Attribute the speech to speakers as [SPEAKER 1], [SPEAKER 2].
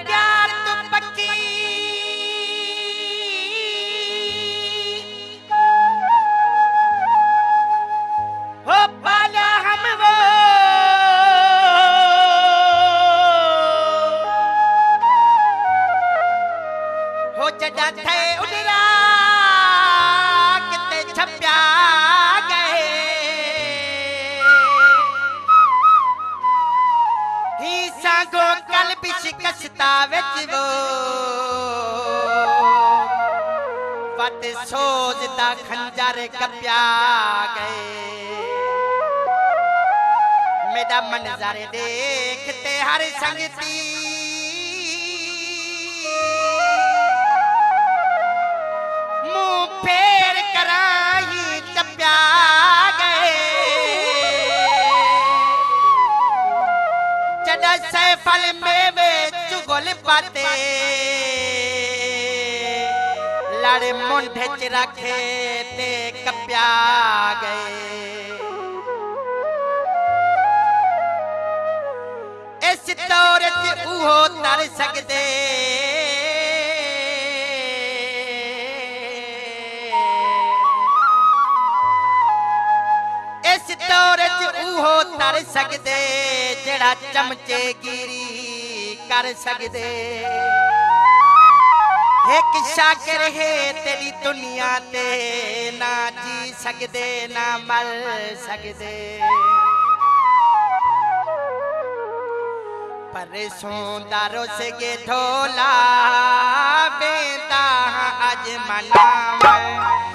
[SPEAKER 1] प्यार तू पक्की हो पाला हम वो हो जड़ा थे उड़रा किते छप्या गए ही सांगो कल भी शिकस्ता विच वो वट सोजदा खंजर कप्या गए मेरा मंजर देखते हर संगती मुंह फेर कराई चप्या गए जड़ा सैफल मेवे चुगल पाते लड़ मुंढे च रखे ते कप्या गए इस दौर च उहो तर सकदे इस दौर च उहो तर सकदे जेड़ा चमचेगिरी कर सकदे एक शाकिर है तेरी दुनिया ते ना जी सकदे ना मर सकदे परसों दारो से गे ढोला बेदा आज मनाव